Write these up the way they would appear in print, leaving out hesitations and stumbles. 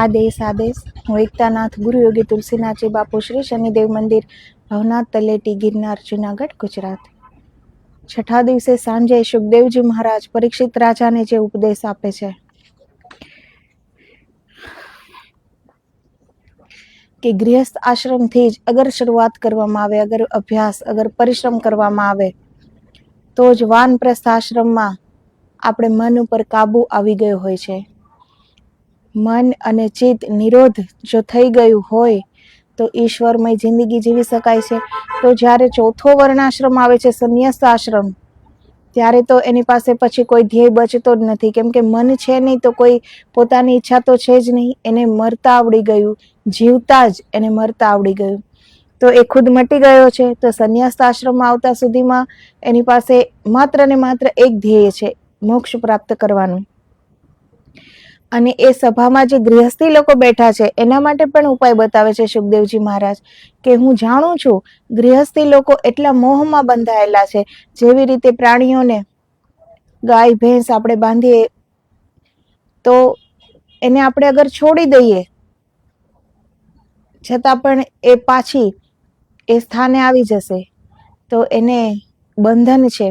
આદેશ હું એકતાનાથ ગુરુ યોગી તુલસીનાથજી બાપુ શ્રી શનિદેવ મંદિર ભવનાથ તલેટી ગિરનાર જુનાગઢ ગુજરાત. છઠ્ઠા દિવસે સાંજે સુખદેવજી મહારાજ પરીક્ષિત રાજાને જે ઉપદેશ આપે છે કે ગૃહસ્થ આશ્રમથી જ અગર શરૂઆત કરવામાં આવે, અગર અભ્યાસ, અગર પરિશ્રમ કરવામાં આવે તો જ વાનપ્રસ્થ આશ્રમમાં આપણે મન ઉપર કાબુ આવી ગયો હોય છે. મન અને ચિત્ત નિરોધ જો થઈ ગયું હોય તો ઈશ્વરમય જિંદગી જીવી શકાય છે. તો જ્યારે ચોથો વર્ણાશ્રમ આવે છે, સંન્યાસ આશ્રમ, ત્યારે તો એની પાસે પછી કોઈ ધ્યેય બચતો જ નથી, કેમ કે મન છે નહીં તો કોઈ પોતાની ઈચ્છા તો છે જ નહીં. એને મરતા આવડી ગયું, જીવતા જ એને મરતા આવડી ગયું, તો એ ખુદ મટી ગયો છે. તો સંન્યાસ આશ્રમમાં આવતા સુધીમાં એની પાસે માત્ર ને માત્ર એક ધ્યેય છે, મોક્ષ પ્રાપ્ત કરવાનું. અને એ સભામાં જે ગૃહસ્થી લોકો બેઠા છે એના માટે પણ ઉપાય બતાવે છે સુખદેવજી મહારાજ કે હું જાણું છું ગૃહસ્થી લોકો એટલા મોહમાં બંધાયેલા છે. જેવી રીતે પ્રાણીઓને ગાય ભેંસ આપણે બાંધીએ તો એને આપણે અગર છોડી દઈએ છતાં પણ એ પાછી એ સ્થાને આવી જશે, તો એને બંધન છે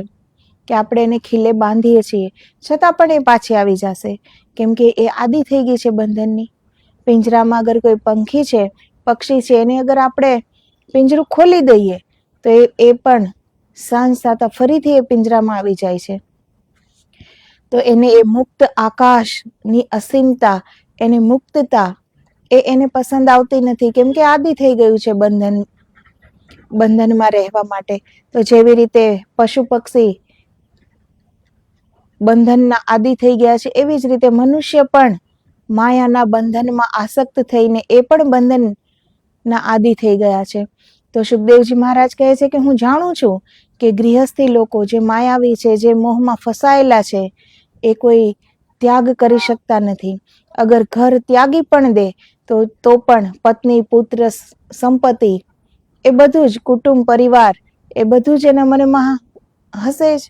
કે આપણે એને ખીલે બાંધીએ છીએ છતાં પણ એ પાછી આવી જશે, કેમ કે એ આદિ થઈ ગઈ છે બંધનની. પિંજરામાં અગર કોઈ પંખી છે, પક્ષી છે, એને અગર આપણે પિંજરું ખોલી દઈએ તો એ પણ સાંજ સાતા ફરીથી એ પિંજરામાં આવી જાય છે. તો એને એ મુક્ત આકાશની અસીમતા, એને મુક્તતા એને પસંદ આવતી નથી, કેમ કે આદિ થઈ ગયું છે બંધનમાં રહેવા માટે. તો જેવી રીતે પશુ પક્ષી બંધનના આદિ થઈ ગયા છે, એવી જ રીતે મનુષ્ય પણ માયાના બંધનમાં આસક્ત થઈને એ પણ બંધનના આદિ થઈ ગયા છે. તો સુખદેવજી મહારાજ કહે છે કે હું જાણું છું કે ગૃહસ્થી લોકો જે માયાવી છે, જે મોહમાં ફસાયેલા છે, એ કોઈ ત્યાગ કરી શકતા નથી. અગર ઘર ત્યાગી પણ દે તો પણ પત્ની, પુત્ર, સંપત્તિ, એ બધું જ કુટુંબ પરિવાર, એ બધું જ એના મનમાં હશે જ,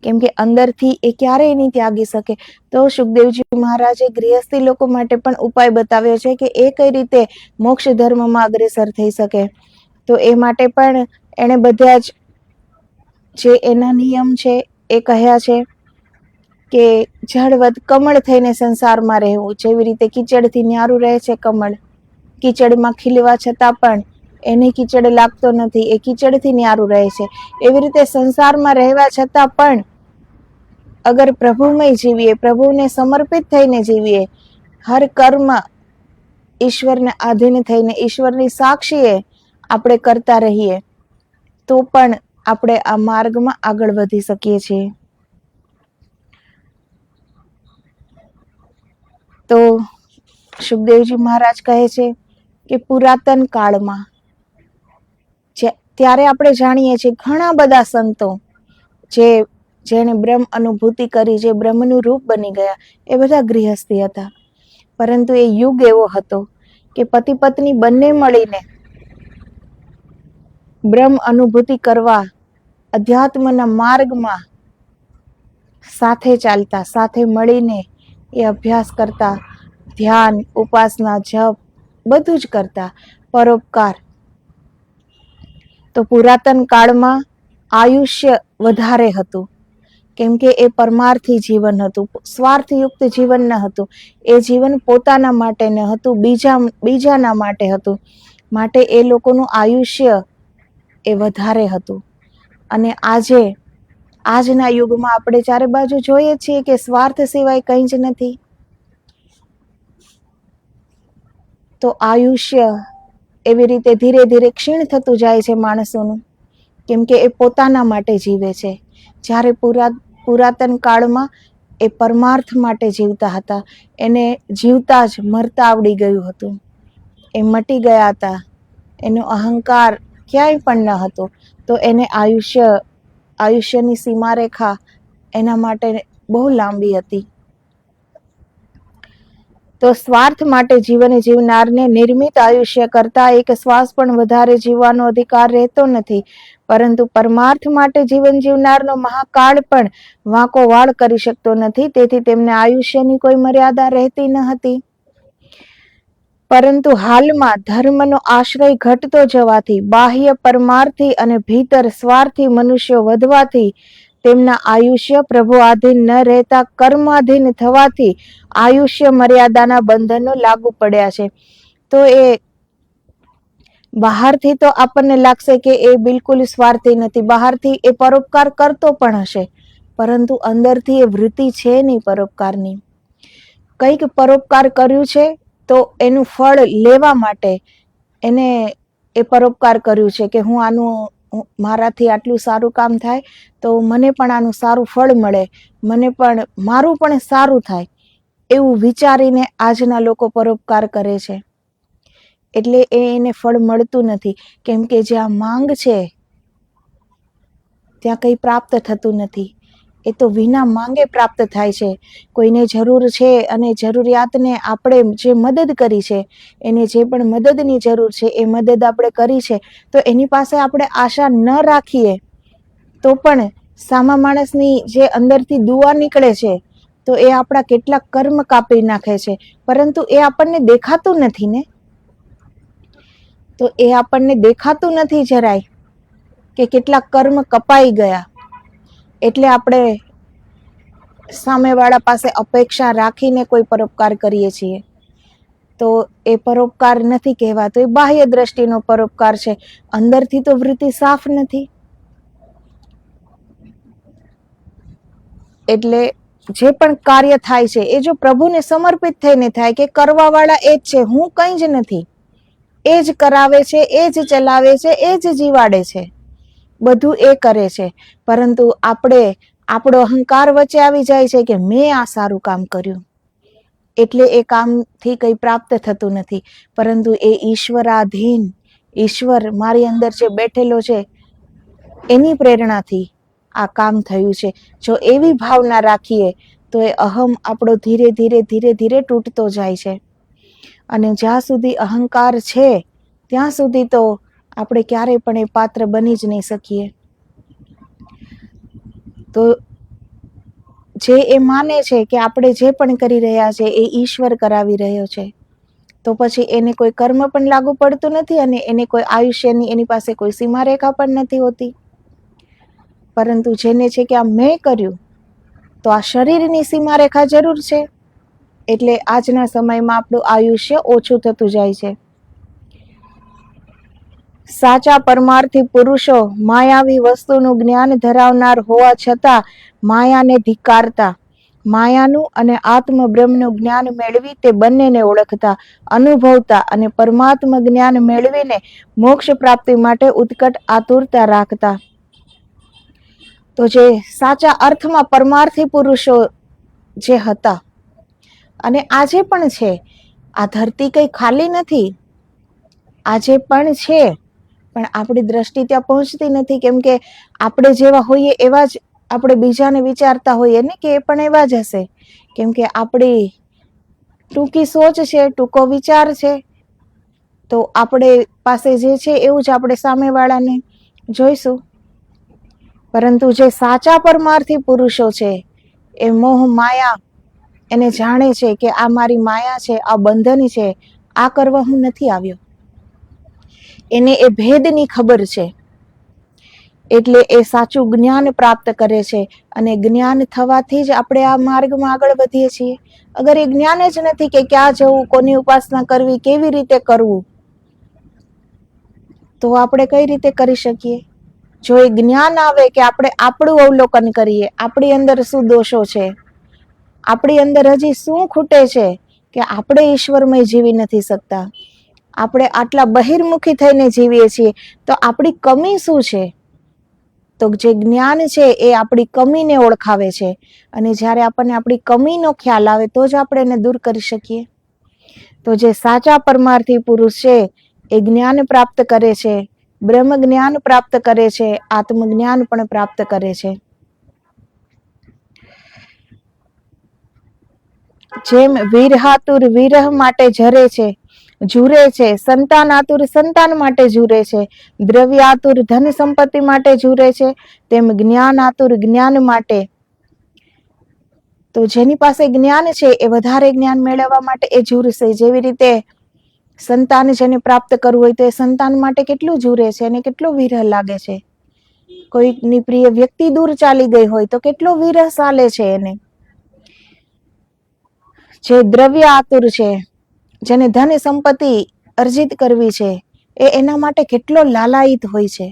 કેમ કે અંદરથી એ ક્યારેય નહીં ત્યાગી શકે. તો સુખદેવજી મહારાજે ગૃહસ્થી લોકો માટે પણ ઉપાય બતાવ્યો છે કે એ કઈ રીતે મોક્ષ ધર્મમાં અગ્રેસર થઈ શકે. તો એ માટે પણ એને બધા જ જે એના નિયમ છે એ કહ્યા છે કે જળવત કમળ થઈને સંસારમાં રહેવું. જેવી રીતે કીચડથી ન્યારું રહે છે કમળ, કીચડમાં ખીલવા છતાં પણ એને કીચડ લાગતો નથી, એ કીચડથી ન્યારું રહે છે. એવી રીતે સંસારમાં રહેવા છતાં પણ અગર પ્રભુમય જીવીએ, પ્રભુને સમર્પિત થઈને જીવીએ, હર કર્મ ઈશ્વરને આધીન થઈને ઈશ્વરની સાક્ષીએ આપણે કરતા રહીએ તો પણ આપણે આ માર્ગમાં આગળ વધી શકીએ છીએ. તો સુખદેવજી મહારાજ કહે છે કે પુરાતન કાળમાં ત્યારે આપણે જાણીએ છીએ ઘણા બધા સંતો જેણે બ્રહ્મ અનુભૂતિ કરી, જે બ્રહ્મનું રૂપ બની ગયા, એ બધા ગૃહસ્થી હતા. પરંતુ એ યુગ એવો હતો કે પતિ પત્ની બંને મળીને બ્રહ્મ અનુભૂતિ કરવા અધ્યાત્મના માર્ગમાં સાથે ચાલતા, સાથે મળીને એ અભ્યાસ કરતા, ધ્યાન, ઉપાસના, જપ બધું જ કરતા, પરોપકાર. તો પુરાતન કાળમાં આયુષ્ય વધારે હતું, કેમ કે એ પરમાર્થી જીવન હતું, સ્વાર્થયુક્ત જીવન ન હતું. એ જીવન પોતાના માટે ન હતું, બીજાના માટે હતું. માટે એ લોકોનું આયુષ્ય એ વધારે હતું. અને આજના યુગમાં આપણે ચારે બાજુ જોઈએ છીએ કે સ્વાર્થ સિવાય કંઈ જ નથી. તો આયુષ્ય એવી રીતે ધીરે ધીરે ક્ષીણ થતું જાય છે માણસોનું, કેમ કે એ પોતાના માટે જીવે છે. જ્યારે પુરાતન કાળમાં એ પરમાર્થ માટે જીવતા હતા. એને જીવતા જ મરતા આવડી ગયું હતું, એ મટી ગયા હતા, એનો અહંકાર ક્યાંય પણ ન હતો. તો એને આયુષ્યની સીમારેખા એના માટે બહુ લાંબી હતી. તો સ્વાર્થ માટે જીવન જીવનારને નિર્મિત આયુષ્ય કરતા એક શ્વાસ પણ વધારે જીવવાનો અધિકાર રહેતો નથી, પરંતુ પરમાર્થ માટે જીવન જીવનારનો મહાકાળ પણ વાંકો વાળ કરી શકતો નથી. તેથી તેમને આયુષ્યની કોઈ મર્યાદા રહેતી ન હતી. પરંતુ હાલમાં ધર્મનો આશ્રય ઘટતો જવાથી, બાહ્ય પરમાર્થી અને ભીતર સ્વાર્થી મનુષ્યો વધવાથી, તેમના આયુષ્ય પ્રભુ આધીન ન રહેતા કર્માધીન થવાથી આયુષ્ય મર્યાદાના બંધનો લાગુ પડ્યા છે. તો એ બહારથી તો આપણને લાગશે કે એ બિલકુલ સ્વાર્થી નથી, બહારથી એ પરોપકાર કરતો પણ હશે, પરંતુ અંદરથી એ વૃત્તિ છે નહીં પરોપકારની. કંઈક પરોપકાર કર્યું છે તો એનું ફળ લેવા માટે એને એ પરોપકાર કર્યું છે કે હું આનું મારાથી આટલું સારું કામ થાય તો મને પણ આનું સારું ફળ મળે, મને પણ મારું પણ સારું થાય, એવું વિચારીને આજના લોકો પરોપકાર કરે છે. એટલે એને ફળ મળતું નથી, કેમ કે જ્યાં માંગ છે ત્યાં કંઈ પ્રાપ્ત થતું નથી. એ તો વિના માંગે પ્રાપ્ત થાય છે. કોઈને જરૂર છે અને જરૂરિયાતને આપણે જે મદદ કરી છે, એને જે પણ મદદની જરૂર છે એ મદદ આપણે કરી છે, તો એની પાસે આપણે આશા ન રાખીએ તો પણ સામા માણસની જે અંદરથી દુઆ નીકળે છે તો એ આપણા કેટલાક કર્મ કાપી નાખે છે, પરંતુ એ આપણને દેખાતું નથી ને. તો એ આપણને દેખાતું નથી જરાય કે કેટલાક કર્મ કપાઈ ગયા. એટલે આપણે સામેવાળા પાસે અપેક્ષા રાખીને કોઈ પરોપકાર કરીએ છીએ, તો એ પરોપકાર નથી કહેવાતો, એ બાહ્ય દ્રષ્ટિનો પરોપકાર છે. અંદરથી તો વૃત્તિ સાફ નથી. એટલે જે પણ કાર્ય થાય છે એ જો પ્રભુને સમર્પિત થઈને થાય કે કરવા વાળા એ જ છે, હું કંઈ જ નથી, એ જ કરાવે છે, એ જ ચલાવે છે, એ જ જીવાડે છે, બધું એ કરે છે. પરંતુ આપણો અહંકાર વચ્ચે આવી જાય છે કે મેં આ સારું કામ કર્યું, એટલે એ કામથી કંઈ પ્રાપ્ત થતું નથી. પરંતુ એ ઈશ્વરાધીન, ઈશ્વર મારી અંદર જે બેઠેલો છે એની પ્રેરણાથી આ કામ થયું છે. જો એવી ભાવના રાખીએ તો એ અહમ આપણો ધીરે ધીરે ધીરે ધીરે તૂટતો જાય છે. અને જ્યાં સુધી અહંકાર છે ત્યાં સુધી તો આપણે ક્યારેય પણ એ પાત્ર બની જ નહીં શકીએ. તો જે એ માને છે કે આપણે જે પણ કરી રહ્યા છે એ ઈશ્વર કરાવી રહ્યો છે, તો પછી એને કોઈ કર્મ પણ લાગુ પડતું નથી અને એને કોઈ આયુષ્યની એની પાસે કોઈ સીમારેખા પણ નથી હોતી. પરંતુ જેને છે કે આ મેં કર્યું, તો આ શરીરની સીમારેખા જરૂર છે. એટલે આજના સમયમાં આપણું આયુષ્ય ઓછું થતું જાય છે. સાચા પરમાર્થી પુરુષો માયાવી વસ્તુનું જ્ઞાન ધરાવનાર હોવા છતાં માયાને ધિક્કારતા, માયાનું અને આત્મ બ્રહ્મનું જ્ઞાન મેળવી તે બંનેને ઓળખતા, અનુભવતા અને પરમાત્મ જ્ઞાન મેળવીને મોક્ષ પ્રાપ્તિ માટે ઉત્કટ આતુરતા રાખતા. તો જે સાચા અર્થમાં પરમાર્થી પુરુષો જે હતા અને આજે પણ છે, આ ધરતી કઈ ખાલી નથી, આજે પણ છે, પણ આપણી દ્રષ્ટિ ત્યાં પહોંચતી નથી, કેમ કે આપણે જેવા હોઈએ એવા જ આપણે બીજાને વિચારતા હોઈએ ને કે એ પણ એવા જ હશે, કેમ કે આપણી ટૂંકી સોચ છે, ટૂંકો વિચાર છે. તો આપણે પાસે જે છે એવું જ આપણે સામેવાળાને જોઈશું. પરંતુ જે સાચા પરમાર્થી પુરુષો છે એ મોહ માયા એને જાણે છે કે આ મારી માયા છે, આ બંધન છે, આ કરવા હું નથી આવ્યો. એને એ ભેદની ખબર છે, એટલે એ સાચું જ્ઞાન પ્રાપ્ત કરે છે. અને જ્ઞાન થવાથી જ આપણે આ માર્ગમાં આગળ વધીએ છીએ. અગર એ જ્ઞાન જ નથી કે ક્યાં જવું, કોની ઉપાસના કરવી, કેવી રીતે કરવું, તો આપણે કઈ રીતે કરી શકીએ? જો એ જ્ઞાન આવે કે આપણે આપણું અવલોકન કરીએ, આપણી અંદર શું દોષો છે, આપણી અંદર હજી શું ખૂટે છે કે આપણે ઈશ્વરમય જીવી નથી શકતા, આપણે આટલા બહિર્મુખી થઈને જીવીએ છીએ, તો આપણી કમી શું છે? તો જે જ્ઞાન છે એ આપણી કમીને ઓળખાવે છે. અને જ્યારે આપણને આપણી કમીનો ખ્યાલ આવે તો જ આપણે એને દૂર કરી શકીએ. તો જે સાચા પરમાર્થી પુરુષ છે એ જ્ઞાન પ્રાપ્ત કરે છે, બ્રહ્મ જ્ઞાન પ્રાપ્ત કરે છે, આત્મજ્ઞાન પણ પ્રાપ્ત કરે છે. જેમ વીરહાતુર વિરહ માટે ઝરે છે, ઝૂરે છે, સંતાન આતુર સંતાન માટે ઝૂરે છે, દ્રવ્ય આતુર ધન સંપત્તિ માટે ઝૂરે છે, તેમ જ્ઞાન આતુર જ્ઞાન માટે. તો જેની પાસે જ્ઞાન છે એ વધારે જ્ઞાન મેળવવા માટે એ ઝૂરશે. જેવી રીતે સંતાન જેને પ્રાપ્ત કરવું હોય તો એ સંતાન માટે કેટલું ઝૂરે છે અને કેટલો વિરહ લાગે છે. કોઈની પ્રિય વ્યક્તિ દૂર ચાલી ગઈ હોય તો કેટલો વિરહ ચાલે છે એને. જે દ્રવ્ય આતુર છે, જેને ધન સંપત્તિ અર્જિત કરવી છે, એ એના માટે કેટલો લાલાયિત હોય છે.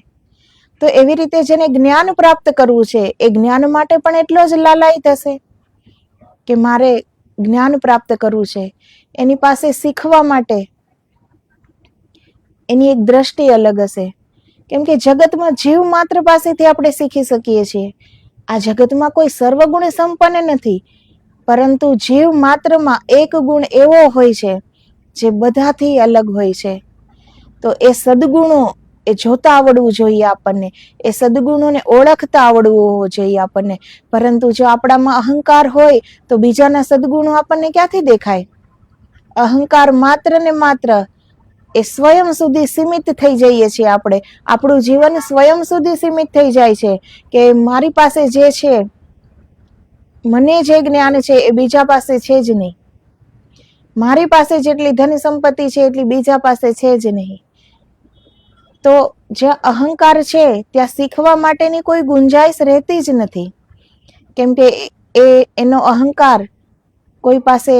તો એવી રીતે જેને જ્ઞાન પ્રાપ્ત કરવું છે એ જ્ઞાન માટે પણ એટલો જ લાલાયિત હશે કે મારે જ્ઞાન પ્રાપ્ત કરવું છે. એની પાસે શીખવા માટે એની એક દ્રષ્ટિ અલગ હશે. કેમ કે જગતમાં જીવ માત્ર પાસેથી આપણે શીખી શકીએ છીએ. આ જગતમાં કોઈ સર્વગુણ સંપન્ન નથી, પરંતુ જીવ માત્રમાં એક ગુણ એવો હોય છે જે બધાથી અલગ હોય છે. તો એ સદગુણો એ જોતા આવડવું જોઈએ આપણને, એ સદગુણોને ઓળખતા આવડવું જોઈએ આપણને. પરંતુ જો આપણામાં અહંકાર હોય તો બીજાના સદગુણો આપણને ક્યાંથી દેખાય? અહંકાર માત્ર ને માત્ર એ સ્વયં સુધી સીમિત થઈ જઈએ છીએ આપણે. આપણું જીવન સ્વયં સુધી સીમિત થઈ જાય છે કે મારી પાસે જે છે, મને જે જ્ઞાન છે એ બીજા પાસે છે જ નહીં. મારી પાસે જેટલી ધન સંપત્તિ છે એટલી બીજા પાસે છે જ નહીં. તો જ્યાં અહંકાર છે ત્યાં શીખવા માટેની કોઈ ગુંજાઈશ રહેતી જ નથી. કેમ કે એનો અહંકાર કોઈ પાસે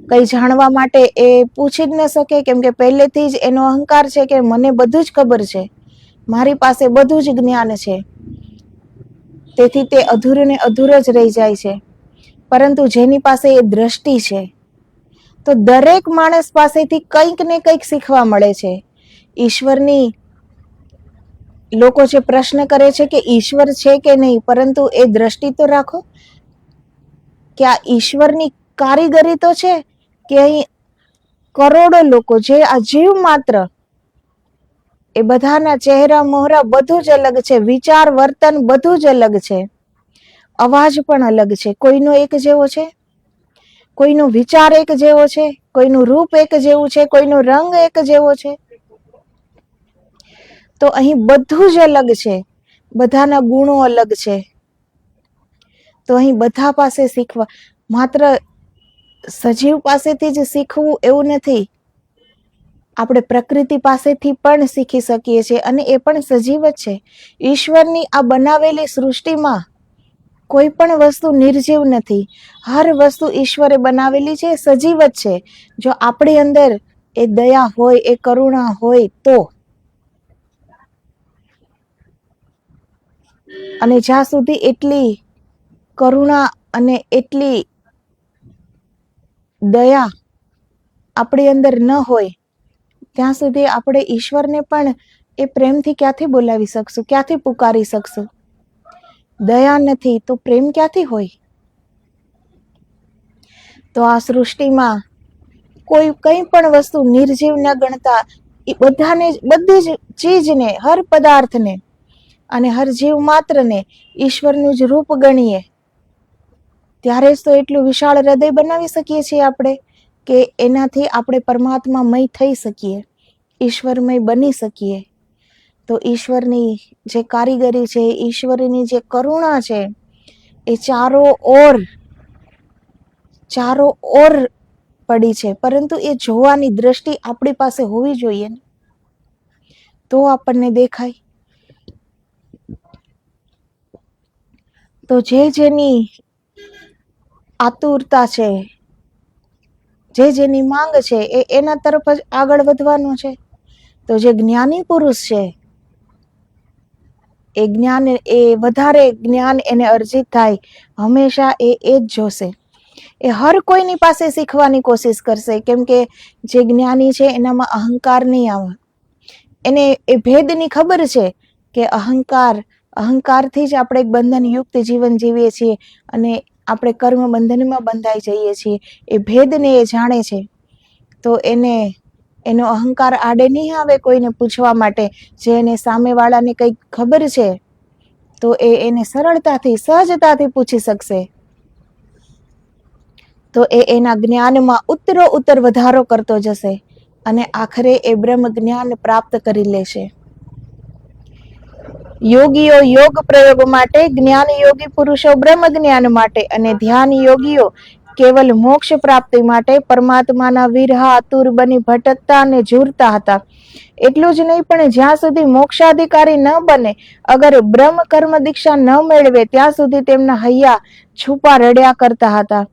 કઈ જાણવા માટે એ પૂછી જ ન શકે. કેમ કે પહેલેથી જ એનો અહંકાર છે કે મને બધું જ ખબર છે, મારી પાસે બધું જ જ્ઞાન છે. તેથી તે અધૂરો ને અધૂરો જ રહી જાય છે. પરંતુ જેની પાસે એ દ્રષ્ટિ છે, તો દરેક માણસ પાસેથી કંઈક ને કંઈક શીખવા મળે છે. ઈશ્વરની લોકો જે પ્રશ્ન કરે છે કે ઈશ્વર છે કે નહીં, પરંતુ એ દ્રષ્ટિ તો રાખો કે આ ઈશ્વરની કારીગરી તો છે કે અહીં કરોડો લોકો જે આ જીવ માત્ર, એ બધાના ચહેરા મોહરા બધું જ અલગ છે, વિચાર વર્તન બધું જ અલગ છે, અવાજ પણ અલગ છે. કોઈનો એક જેવો છે, કોઈનો વિચાર એક જેવો છે, કોઈનું રૂપ એક જેવું છે, કોઈનો રંગ એક જેવો છે. તો અહીં બધું જ અલગ છે, બધાના ગુણો અલગ છે. તો અહીં બધા પાસે શીખવા, માત્ર સજીવ પાસેથી જ શીખવું એવું નથી. આપણે પ્રકૃતિ પાસેથી પણ શીખી શકીએ છીએ અને એ પણ સજીવ જ છે. ઈશ્વરની આ બનાવેલી સૃષ્ટિમાં કોઈ પણ વસ્તુ નિર્જીવ નથી. હર વસ્તુ ઈશ્વરે બનાવેલી છે, સજીવ જ છે. જો આપણી અંદર એ દયા હોય, એ કરુણા હોય તો. અને જ્યાં સુધી એટલી કરુણા અને એટલી દયા આપણી અંદર ન હોય ત્યાં સુધી આપણે ઈશ્વરને પણ એ પ્રેમથી ક્યાંથી બોલાવી શકશું, ક્યાંથી પુકારી શકશું? દયા નથી તો પ્રેમ ક્યાંથી હોય? તો આ સૃષ્ટિમાં કોઈ કંઈ પણ વસ્તુ નિર્જીવ ન ગણતા એ બધાને, બધી જ ચીજને, હર પદાર્થને અને હર જીવ માત્રને ઈશ્વરનું જ રૂપ ગણીએ ત્યારે જ તો એટલું વિશાળ હૃદય બનાવી શકીએ છીએ આપણે કે એનાથી આપણે પરમાત્મામય થઈ શકીએ, ઈશ્વરમય બની શકીએ. તો ઈશ્વરની જે કારીગરી છે, ઈશ્વરની જે કરુણા છે, એ ચારો ઓર પડી છે. પરંતુ એ જોવાની દ્રષ્ટિ આપણી પાસે હોવી જોઈએ ને, તો આપણને દેખાય. તો જે જેની આતુરતા છે, જે જેની માંગ છે, એ એના તરફ જ આગળ વધવાનું છે. તો જે જ્ઞાની પુરુષ છે એ જ્ઞાન, એ વધારે જ્ઞાન એને અર્જિત થાય, હંમેશા એ જ જોશે. એ હર કોઈની પાસે શીખવાની કોશિશ કરશે. કેમ કે જે જ્ઞાની છે એનામાં અહંકાર નહીં આવે. એને એ ભેદની ખબર છે કે અહંકારથી જ આપણે એક બંધનયુક્ત જીવન જીવીએ છીએ અને આપણે કર્મ બંધનમાં બંધાઈ જઈએ છીએ. એ ભેદને એ જાણે છે. તો એનો અહંકાર આડે નહીં આવે કોઈને પૂછવા માટે. જે એને સામેવાળાને કંઈક ખબર છે તો એને સરળતાથી, સહજતાથી પૂછી શકશે. તો એના જ્ઞાનમાં ઉત્તરો ઉત્તર વધારો કરતો જશે અને આખરે એ બ્રહ્મ જ્ઞાન પ્રાપ્ત કરી લેશે. યોગીઓ યોગ પ્રયોગ માટે, જ્ઞાન યોગી પુરુષો બ્રહ્મ જ્ઞાન માટે અને ધ્યાન યોગીઓ કેવલ મોક્ષ પ્રાપ્તિ માટે પરમાત્માના વિરહ આતુર બની ભટકતા અને ઝૂરતા હતા. એટલું જ નહીં, પણ જ્યાં સુધી મોક્ષાધિકારી ન બને, અગર બ્રહ્મ કર્મ દીક્ષા ન મેળવે, ત્યાં સુધી તેમના હૈયા છુપા રડ્યા કરતા હતા.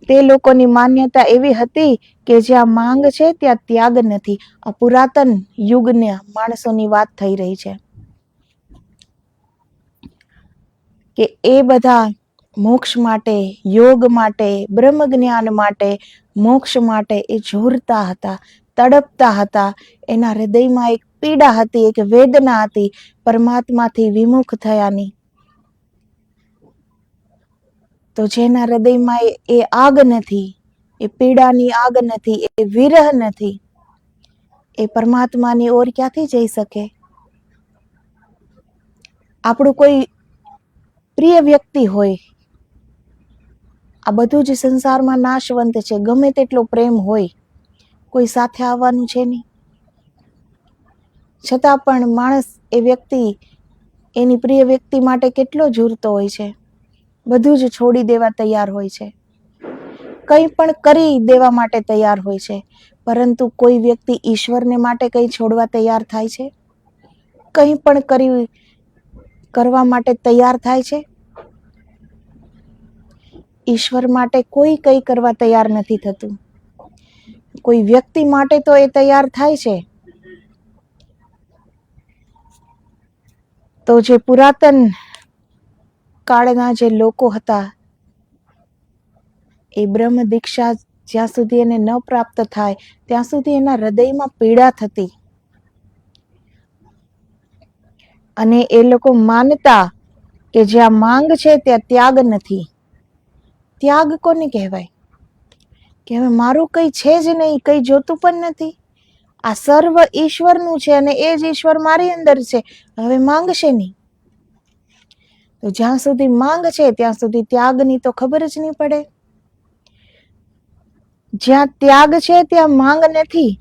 તે લોકોની માન્યતા એવી હતી કે જ્યાં માંગ છે ત્યાં ત્યાગ નથી. આ પુરાતન યુગના માણસોની વાત થઈ રહી છે કે એ બધા મોક્ષ માટે, યોગ માટે, બ્રહ્મ જ્ઞાન માટે, મોક્ષ માટે એ ઝૂરતા હતા, તડપતા હતા. એના હૃદયમાં એક પીડા હતી, એક વેદના હતી પરમાત્માથી વિમુખ થયાની. તો જેના હૃદયમાં એ આગ નથી, એ પીડાની આગ નથી, એ વિરહ નથી, એ પરમાત્માની ઓર ક્યાંથી જઈ શકે? આપણું કોઈ પ્રિય વ્યક્તિ હોય, આ બધું જ સંસારમાં નાશવંત છે, ગમે તેટલો પ્રેમ હોય, કોઈ સાથે આવવાનું છે નહીં. છતાં પણ માણસ એ વ્યક્તિ, એની પ્રિય વ્યક્તિ માટે કેટલો ઝૂરતો હોય છે, બધું જ છોડી દેવા તૈયાર હોય છે, કંઈ પણ કરી દેવા માટે તૈયાર હોય છે. પરંતુ કોઈ વ્યક્તિ ઈશ્વરને માટે કંઈ છોડવા તૈયાર થાય છે? કંઈ પણ કરવા માટે તૈયાર થાય છે? ઈશ્વર માટે કોઈ કંઈ કરવા તૈયાર નથી થતું. કોઈ વ્યક્તિ માટે તો એ તૈયાર થાય છે. તો જે પુરાતન કાળના જે લોકો હતા, એ બ્રહ્મ દીક્ષા જ્યાં સુધી એને ન પ્રાપ્ત થાય ત્યાં સુધી એના હૃદયમાં પીડા થતી. અને એ લોકો માનતા કે જ્યાં માંગ છે ત્યાં ત્યાગ નથી. ત્યાગ કોને કહેવાય? કે હવે મારું કંઈ છે જ નહીં, કંઈ જોતું પણ નથી, આ સર્વ ઈશ્વરનું છે અને એ જ ઈશ્વર મારી અંદર છે, હવે માંગશે નહીં. તો જ્યાં સુધી માંગ છે ત્યાં સુધી ત્યાગની તો ખબર જ નહીં પડે. જ્યાં ત્યાગ છે ત્યાં માંગ નથી.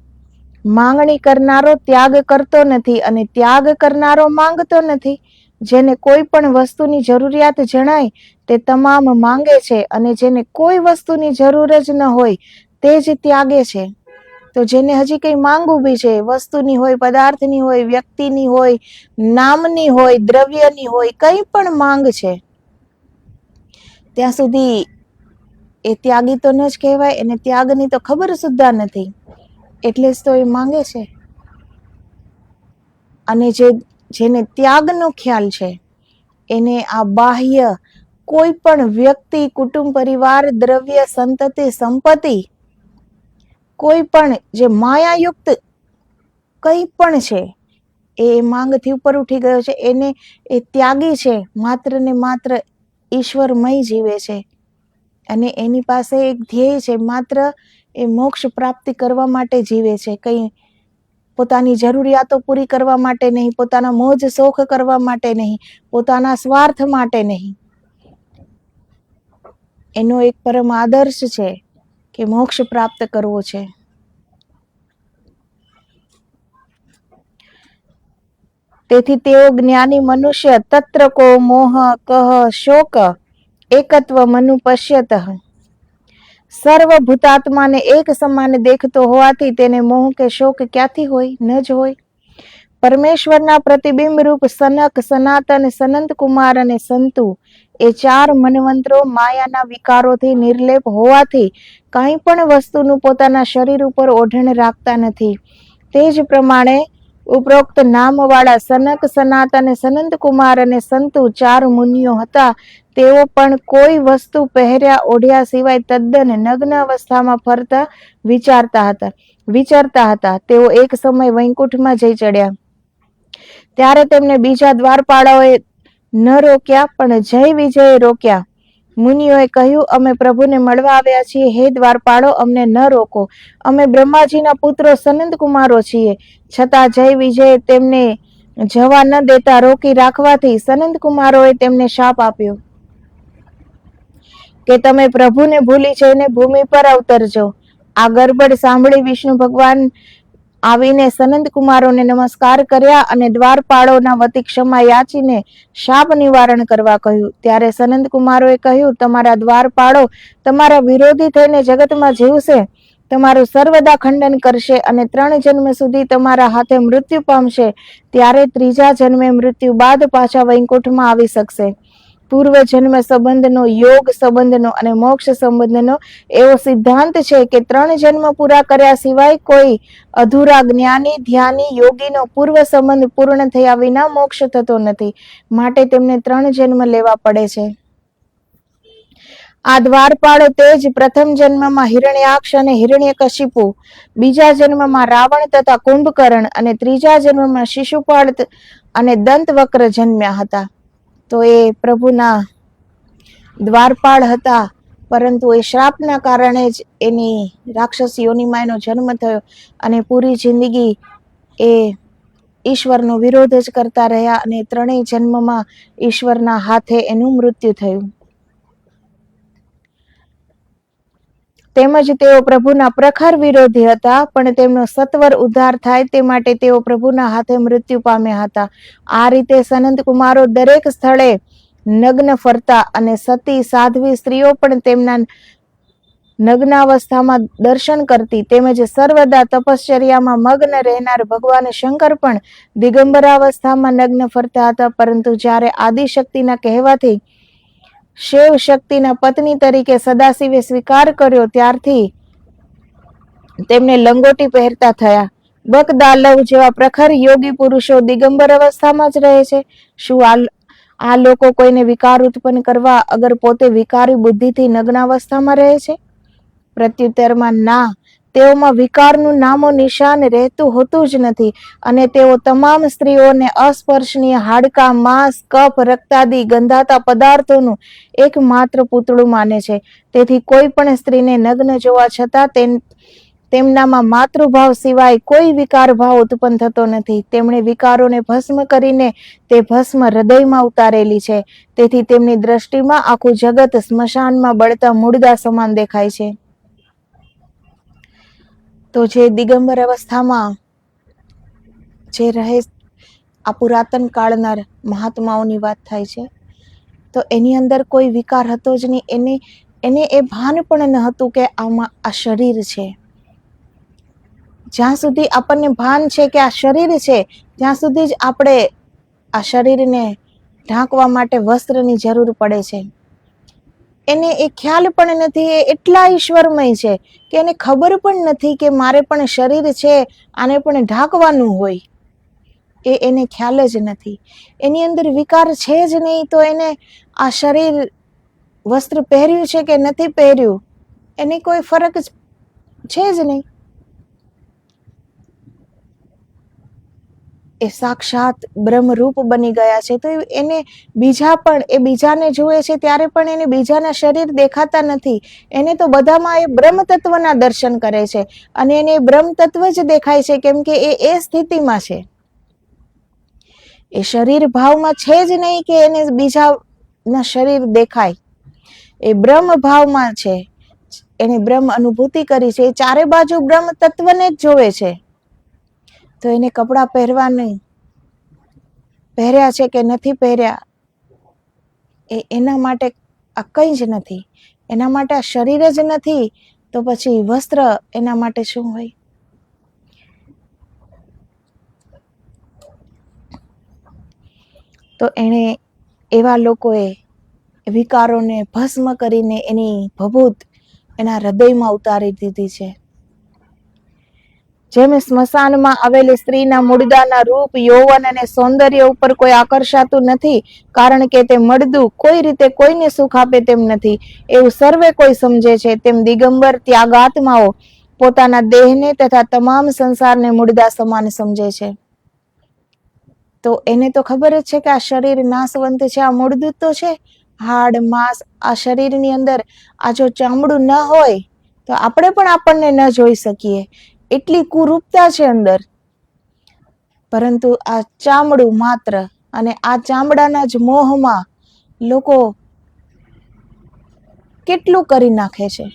માંગણી કરનારો ત્યાગ કરતો નથી અને ત્યાગ કરનારો માંગતો નથી. જેને કોઈ પણ વસ્તુની જરૂરિયાત જણાય તે તમામ માંગે છે અને જેને કોઈ વસ્તુની જરૂર જ ન હોય તે જ ત્યાગે છે. તો જેને હજી કંઈ માંગ ઊભી છે, વસ્તુની હોય, પદાર્થની હોય, વ્યક્તિની હોય, નામની હોય, દ્રવ્યની હોય, કંઈ પણ માંગ છે, ત્યાં સુધી એ ત્યાગી તો ન જ કહેવાય. એને ત્યાગની તો ખબર સુદ્ધા નથી, એટલે જ તો એ માંગે છે. અને જેને ત્યાગનો ખ્યાલ છે, એને આ બાહ્ય કોઈ પણ વ્યક્તિ, કુટુંબ, પરિવાર, દ્રવ્ય, સંતતિ, સંપત્તિ, કોઈ પણ જે માયાયુક્ત કંઈ પણ છે, એ માંગથી ઉપર ઉઠી ગયો છે. એને એ ત્યાગી છે, માત્ર ને માત્ર ઈશ્વરમય જીવે છે અને એની પાસે એક ધ્યેય છે, માત્ર એ મોક્ષ પ્રાપ્તિ કરવા માટે જીવે છે. કંઈ પોતાની જરૂરિયાતો પૂરી કરવા માટે નહીં, પોતાના મોજ શોખ કરવા માટે નહીં, પોતાના સ્વાર્થ માટે નહીં. એનો એક પરમ આદર્શ છે કે મોક્ષ પ્રાપ્ત કરવો છે. તેથી તેઓ જ્ઞાની મનુષ્ય તત્ર કો મોહ કહ શોક એકત્વ મનુ પશ્યત. સર્વભૂતાત્માને એક સમાન દેખતો હોવાથી તેને મોહ કે શોક ક્યાંથી હોય? ન જ હોય. પરમેશ્વરના પ્રતિબિંબ રૂપ સનક, સનાતન, સનંત કુમાર અને સંતુ એ 4 મનવંતરો માયાના વિકારોથી નિર્લેપ હોવાથી કંઈ પણ વસ્તુનું પોતાના શરીર ઉપર ઓઢણ રાખતા નથી. તે જ પ્રમાણે ઉપરોક્ત નામવાળા સનક, સનાતન, સનંત કુમાર અને સંતુ 4 મુનિઓ હતા. તેઓ પણ કોઈ વસ્તુ પહેર્યા ઓઢ્યા સિવાય તદ્દન નગ્ન અવસ્થામાં ફરતા વિચારતા હતા. તેઓ એક સમય વૈકુંઠમાં જઈ ચડ્યા. ત્યારે તેમને બીજા દ્વારપાળોએ ન રોક્યા, પણ જય વિજયે રોક્યા. મુનિઓએ કહ્યું, અમે પ્રભુને મળવા આવ્યા છીએ, હે દ્વારપાળો, અમને ન રોકો. અમે બ્રહ્માજીના પુત્રો સનંત કુમારો છીએ. છતાં જય વિજય તેમને જવા ન દેતા રોકી રાખવાથી સનંત કુમારોએ તેમને શાપ આપ્યો કે તમે પ્રભુને ભૂલી જઈને ભૂમિ પર અવતરજો. આ ગરબડ સાંભળી વિષ્ણુ ભગવાન આવીને સનંદ કુમારોને નમસ્કાર કર્યા અને દ્વારપાળોના વતી ક્ષમા યાચીને શાપ નિવારણ કરવા કહ્યું. ત્યારે સનંદ કુમારોએ કહ્યું, તમારા દ્વારપાળો તમારા વિરોધી થઈને જગતમાં જીવશે, તમારું સર્વદા ખંડન કરશે અને 3 જન્મ સુધી તમારા હાથે મૃત્યુ પામશે. ત્યારે 3જા જન્મે મૃત્યુ બાદ પાછા વૈકુંઠમાં આવી શકશે. પૂર્વ જન્મ સંબંધનો, યોગ સંબંધનો અને મોક્ષ સંબંધનો એવો સિદ્ધાંત છે કે 3 જન્મ પૂરા કર્યા સિવાય કોઈ અધૂરા જ્ઞાની, ધ્યાની, યોગીનો પૂર્વ સંબંધ પૂર્ણ થયા વિના મોક્ષ થતો નથી. માટે તેમને 3 જન્મ લેવા પડે છે. આ દ્વારપાળો તે જ પ્રથમ જન્મમાં હિરણ્યાક્ષ અને હિરણ્યકશિપુ, બીજા જન્મમાં રાવણ તથા કુંભકર્ણ અને 3જા જન્મમાં શિશુપાળ અને દંતવક્ર જન્મ્યા હતા. તો એ પ્રભુના દ્વારપાળ હતા, પરંતુ એ શ્રાપના કારણે જ એની રાક્ષસ યોનિમાં એનો જન્મ થયો અને પૂરી જિંદગી એ ઈશ્વરનો વિરોધ જ કરતા રહ્યા અને 3 જન્મમાં ઈશ્વરના હાથે એનું મૃત્યુ થયું. તેમજ તેઓ પ્રભુના પ્રખર વિરોધી હતા, પણ તેમનો સત્વર ઉદ્ધાર થાય તે માટે તેઓ પ્રભુના હાથે મૃત્યુ પામ્યા હતા. આ રીતે સનંદ કુમારો દરેક સ્થળે નગ્ન ફરતા અને સતી સાધ્વી સ્ત્રીઓ પણ તેમના નગ્નાવસ્થામાં દર્શન કરતી. તેમજ સર્વદા તપશ્ચર્યામાં મગ્ન રહેનાર ભગવાન શંકર પણ દિગંબરાવસ્થામાં નગ્ન ફરતા હતા. પરંતુ જ્યારે આદિશક્તિના કહેવાથી શિવ શક્તિના પત્ની તરીકે સદાશિવે સ્વીકાર કર્યો, ત્યારથી તેમને લંગોટી પહેરતા થયા. બકદાલવ જેવા પ્રખર યોગી પુરુષો દિગંબર અવસ્થામાં જ રહે છે. શું આ લોકો કોઈને વિકાર ઉત્પન્ન કરવા અગર પોતે વિકારી બુદ્ધિથી નગ્નાવસ્થામાં રહે છે? પ્રત્યુત્તરમાં ના, તેઓમાં વિકારનું નામો નિશાન રહેતું હોતું જ નથી અને તેઓ તમામ સ્ત્રીઓને અસ્પર્શનીય હાડકા, માંસ, કફ, રક્તાદિ ગંધાતા પદાર્થોનું એકમાત્ર પૂતળું માને છે. તેથી કોઈ પણ સ્ત્રીને નગ્ન જોવા છતાં તેમનામાં માતૃભાવ સિવાય કોઈ વિકાર ભાવ ઉત્પન્ન થતો નથી. તેમણે વિકારોને ભસ્મ કરીને તે ભસ્મ હૃદયમાં ઉતારેલી છે. તેથી તેમની દ્રષ્ટિમાં આખું જગત સ્મશાનમાં બળતા મૂળદા સમાન દેખાય છે. તો જે દિગંબર અવસ્થામાં જે રહે, આ પુરાતન કાળના મહાત્માઓની વાત થાય છે, તો એની અંદર કોઈ વિકાર હતો જ નહીં. એને એ ભાન પણ ન હતું કે આમાં આ શરીર છે. જ્યાં સુધી આપણને ભાન છે કે આ શરીર છે, ત્યાં સુધી જ આપણે આ શરીરને ઢાંકવા માટે વસ્ત્રની જરૂર પડે છે. એને એ ખ્યાલ પણ નથી, એ એટલા ઈશ્વરમય છે કે એને ખબર પણ નથી કે મારે પણ શરીર છે, આને પણ ઢાંકવાનું હોય. એને ખ્યાલ જ નથી. એની અંદર વિકાર છે જ નહીં, તો એને આ શરીર વસ્ત્ર પહેર્યું છે કે નથી પહેર્યું એની કોઈ ફરક છે જ નહીં. એ સાક્ષાત બ્રહ્મરૂપ બની ગયા છે. તો એને બીજાને જુએ છે ત્યારે પણ એને બીજાના શરીર દેખાતા નથી. એને તો બધામાં એ બ્રહ્મ તત્વના દર્શન કરે છે અને એને બ્રહ્મ તત્વ જ દેખાય છે, કેમ કે એ સ્થિતિમાં છે. એ શરીર ભાવમાં છે જ નહીં કે એને બીજાના શરીર દેખાય. એ બ્રહ્મ ભાવમાં છે. એને બ્રહ્મ અનુભૂતિ કરી છે. એ ચારે બાજુ બ્રહ્મ તત્વને જ જોવે છે. તો એને કપડાં પહેરવા નહીં, પહેર્યા છે કે નથી પહેર્યા, એના માટે આ કંઈ જ નથી. એના માટે આ શરીર જ નથી, તો પછી વસ્ત્ર એના માટે શું હોય? તો એણે એવા લોકોએ વિકારોને ભસ્મ કરીને એની ભભૂત એના હૃદયમાં ઉતારી દીધી છે. જેમ સ્મશાનમાં આવેલી સ્ત્રીના મૂળદાના રૂપ, યૌવન અને સૌંદર્ય ઉપર કોઈ આકર્ષાતું નથી, કારણ કે તે મળદું કોઈ રીતે કોઈને સુખ આપે તેમ નથી, એવું સર્વે કોઈ સમજે છે. તેમ દિગંબર ત્યાગાત્માઓ પોતાના દેહને તથા તમામ સંસારને મૂળદા સમાન સમજે છે. તો એને તો ખબર જ છે કે આ શરીર નાશવંત છે, આ મૂળદૂત તો છે. હાડ, માંસ, આ શરીરની અંદર આ જો ચામડું ન હોય તો આપણે પણ આપણને ન જોઈ શકીએ. એટલી કુરૂપતા છે અંદર. પરંતુ આ ચામડું માત્ર, અને આ ચામડાના જ મોહમાં લોકો કેટલું કરી નાખે છે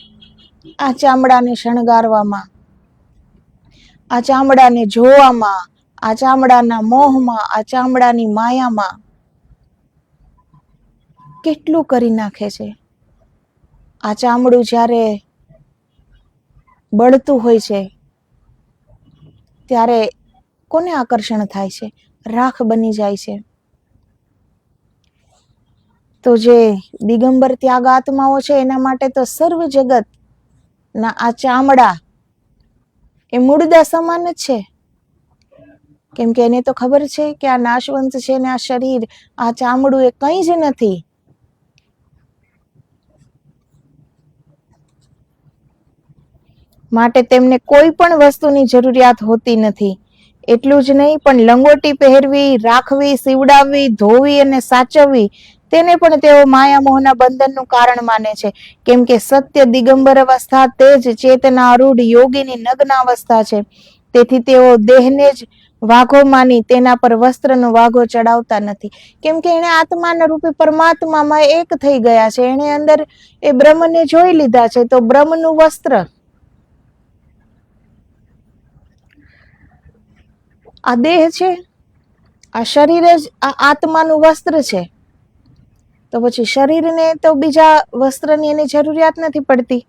આ ચામડાને શણગારવામાં, આ ચામડાને જોવામાં, આ ચામડાના મોહમાં, આ ચામડાની માયામાં કેટલું કરી નાખે છે. આ ચામડું જ્યારે બળતું હોય છે ત્યારે કોને આકર્ષણ થાય છે? રાખ બની જાય છે. તો જે દિગંબર ત્યાગ આત્માઓ છે એના માટે તો સર્વ જગત ના આ ચામડા એ મૂળદા સમાન જ છે. કેમ કે એને તો ખબર છે કે આ નાશવંત છે ને આ શરીર, આ ચામડું એ કંઈ જ નથી. માટે તેમને કોઈ પણ વસ્તુની જરૂરિયાત હોતી નથી. એટલું જ નહીં, પણ લંગોટી પહેરવી, રાખવી, સીવડાવવી, ધોવી અને સાચવવી તેને પણ તેઓ માયા મોહના બંધનનું કારણ માને છે. કેમ કે સત્ય દિગંબર અવસ્થા તે જ ચેતના આરૂઢ યોગીની નગ્ન અવસ્થા છે. તેથી તેઓ દેહને જ વાઘો માની તેના પર વસ્ત્રનો વાઘો ચડાવતા નથી. કેમ કે એને આત્માના રૂપે પરમાત્મામાં એક થઈ ગયા છે. એને અંદર એ બ્રહ્મને જોઈ લીધા છે. તો બ્રહ્મનું વસ્ત્ર આ દેહ છે, આ શરીર જ આ આત્માનું વસ્ત્ર છે. તો પછી શરીરને તો બીજા વસ્ત્રની એની જરૂરિયાત નથી પડતી.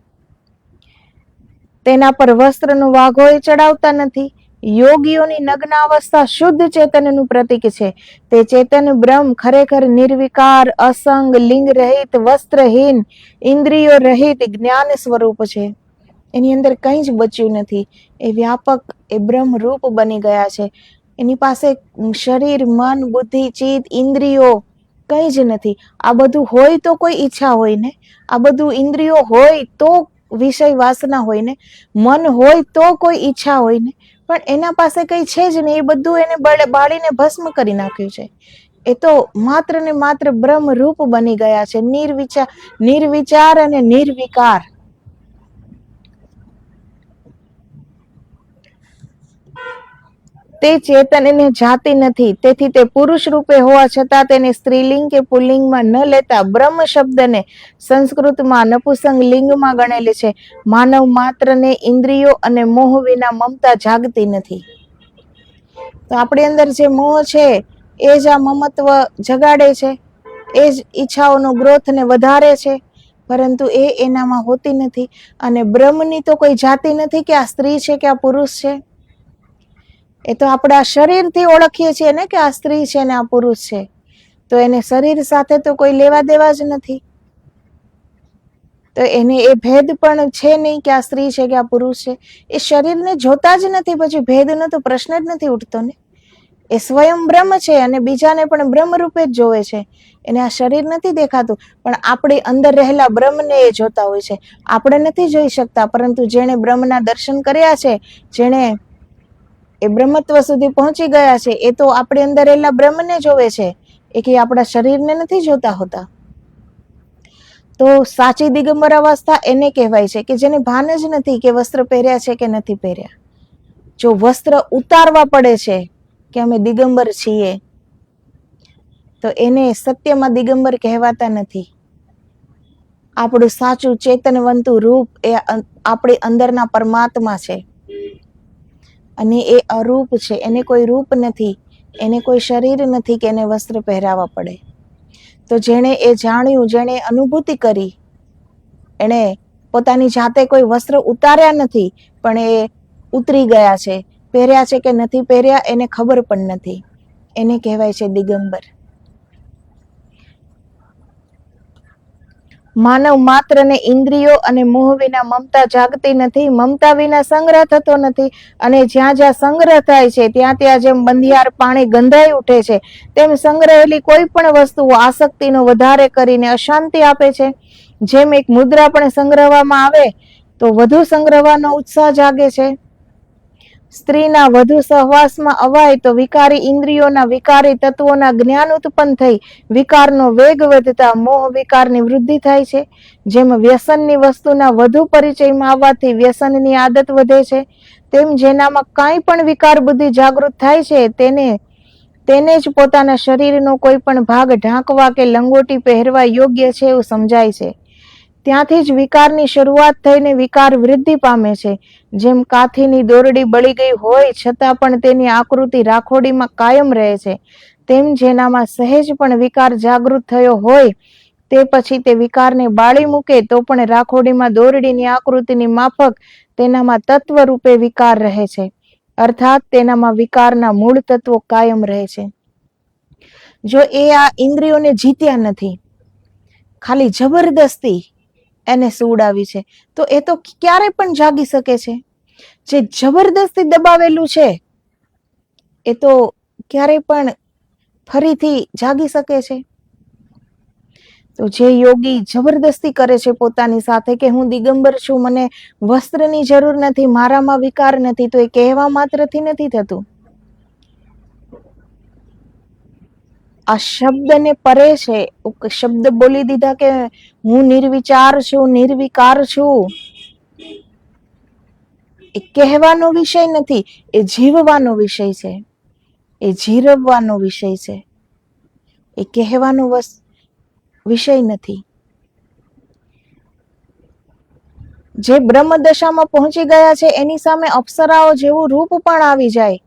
તેના પર વસ્ત્રનો વાઘો એ ચડાવતા નથી. યોગીઓની નગ્ન અવસ્થા શુદ્ધ ચેતનનું પ્રતીક છે. તે ચેતન બ્રહ્મ ખરેખર નિર્વિકાર, અસંગ, લિંગ રહિત, વસ્ત્રહીન, ઇન્દ્રિયો રહિત જ્ઞાન સ્વરૂપ છે. એની અંદર કંઈ જ બચ્યું નથી. એ વ્યાપક, એ બ્રહ્મ રૂપ બની ગયા છે. એની પાસે શરીર, મન, બુદ્ધિ, ચિત્ત, ઇન્દ્રિયો કંઈ જ નથી. આ બધું હોય તો કોઈ ઈચ્છા હોય ને, આ બધું ઇન્દ્રિયો હોય તો વિષય વાસના હોય ને, મન હોય તો કોઈ ઈચ્છા હોય ને, પણ એના પાસે કંઈ છે જ નહીં. એ બધું એને બાળીને ભસ્મ કરી નાખ્યું છે. એ તો માત્ર ને માત્ર બ્રહ્મ રૂપ બની ગયા છે. નિર્વિચાર અને નિર્વિકાર. તે ચેતનને જાતિ નથી. તેથી તે પુરુષ રૂપે હોવા છતાં તેને સ્ત્રીલિંગ કે પુલ્લિંગમાં ન લેતા બ્રહ્મ શબ્દને સંસ્કૃતમાં નપુંસક લિંગમાં ગણેલી છે. માનવ માત્રને ઇન્દ્રિયો અને મોહ વિના મમતા જાગતી નથી. તો આપણી અંદર જે મોહ છે એ જ આ મમત્વ જગાડે છે, એ જ ઈચ્છાઓનો ગ્રોથને વધારે છે. પરંતુ એ એનામાં હોતી નથી. અને બ્રહ્મની તો કોઈ જાતિ નથી કે આ સ્ત્રી છે કે આ પુરુષ છે. એ તો આપણા શરીરથી ઓળખીએ છીએ ને કે આ સ્ત્રી છે ને આ પુરુષ છે. તો એને શરીર સાથે તો કોઈ લેવા દેવા જ નથી. તો એને એ ભેદ પણ છે નહીં કે આ સ્ત્રી છે કે આ પુરુષ છે. એ શરીરને જોતા જ નથી. પછી ભેદનો તો પ્રશ્ન જ નથી ઉઠતો ને. એ સ્વયં બ્રહ્મ છે અને બીજાને પણ બ્રહ્મ રૂપે જ જોવે છે. એને આ શરીર નથી દેખાતું, પણ આપણી અંદર રહેલા બ્રહ્મને એ જોતા હોય છે. આપણે નથી જોઈ શકતા, પરંતુ જેણે બ્રહ્મના દર્શન કર્યા છે, જેણે એ બ્રહ્મત્વ સુધી પહોંચી ગયા છે, એ તો આપણી અંદર રહેલા બ્રહ્મને જોવે છે. એ કે આપણા શરીરને નથી જોતા હોતા. તો સાચી દિગંબર અવસ્થા એને કહેવાય છે કે જેને ભાન જ નથી કે વસ્ત્ર પહેર્યા છે કે નથી પહેર્યા. જો વસ્ત્ર ઉતારવા પડે છે કે અમે દિગંબર છીએ, તો એને સત્યમાં દિગંબર કહેવાતા નથી. આપણું સાચું ચેતનવંતું રૂપ એ આપણી અંદરના પરમાત્મા છે. અને એ અરૂપ છે. એને કોઈ રૂપ નથી, એને કોઈ શરીર નથી કે એને વસ્ત્ર પહેરાવા પડે. તો જેણે એ જાણ્યું, જેણે અનુભૂતિ કરી, એણે પોતાની જાતે કોઈ વસ્ત્ર ઉતાર્યા નથી, પણ એ ઉતરી ગયા છે. પહેર્યા છે કે નથી પહેર્યા એને ખબર પણ નથી. એને કહેવાય છે દિગંબર. માનવ માત્રને ઇન્દ્રિયો અને મોહ વિના મમતા જાગતી નથી. મમતા વિના સંગ્રહ થતો નથી. અને જ્યાં જ્યાં સંગ્રહ થાય છે ત્યાં ત્યાં જેમ બંધિયાર પાણી ગંધાઈ ઉઠે છે, તેમ સંગ્રહેલી કોઈ પણ વસ્તુ આસક્તિનો વધારે કરીને અશાંતિ આપે છે. જેમ એક મુદ્રા પણ સંગ્રહવામાં આવે તો વધુ સંગ્રહવાનો ઉત્સાહ જાગે છે. સ્ત્રીના વધુ સહવાસમાં અવાય તો વિકારી ઇન્દ્રિયોના વિકારી તત્વોના જ્ઞાન ઉત્પન્ન થઈ વિકારનો વેગ વધતા મોહ વિકારની વૃદ્ધિ થાય છે. જેમ વ્યસનની વસ્તુના વધુ પરિચયમાં આવવાથી વ્યસનની આદત વધે છે, તેમ જેનામાં કાંઈ પણ વિકાર બુદ્ધિ જાગૃત થાય છે તેને જ પોતાના શરીરનો કોઈ પણ ભાગ ઢાંકવા કે લંગોટી પહેરવા યોગ્ય છે એવું સમજાય છે. ત્યાંથી જ વિકારની શરૂઆત થઈને વિકાર વૃદ્ધિ પામે છે. જેમ કાથીની દોરડી બળી ગઈ હોય છતાં પણ તેની આકૃતિ રાખોડીમાં કાયમ રહે છે, તેમ જેનામાં સહેજ પણ વિકાર જાગૃત થયો હોય તે પછી તે વિકારને બાળી મૂકે તો પણ રાખોડીમાં દોરડીની આકૃતિની માફક તેનામાં તત્વ રૂપે વિકાર રહે છે, અર્થાત તેનામાં વિકારના મૂળ તત્વો કાયમ રહે છે. જો એ આ ઇન્દ્રિયોને જીત્યા નથી, ખાલી જબરદસ્તી એને સુવડાવી છે, તો એ તો ક્યારે પણ જાગી શકે છે. જે જબરદસ્તી દબાવેલું છે એ તો ક્યારે પણ ફરીથી જાગી શકે છે. તો જે યોગી જબરદસ્તી કરે છે પોતાની સાથે કે હું દિગંબર છું, મને વસ્ત્રની જરૂર નથી, મારામાં વિકાર નથી, તો એ કહેવા માત્રથી નથી થતું. આ શબ્દને પરે છે. શબ્દ બોલી દીધા કે હું નિર્વિચાર છું, નિર્વિકાર છું, એ કહેવાનો વિષય નથી, એ જીવવાનો વિષય છે, એ જીરવવાનો વિષય છે, એ કહેવાનો વિષય નથી. જે બ્રહ્મ દશામાં પહોંચી ગયા છે એની સામે અપ્સરાઓ જેવું રૂપ પણ આવી જાય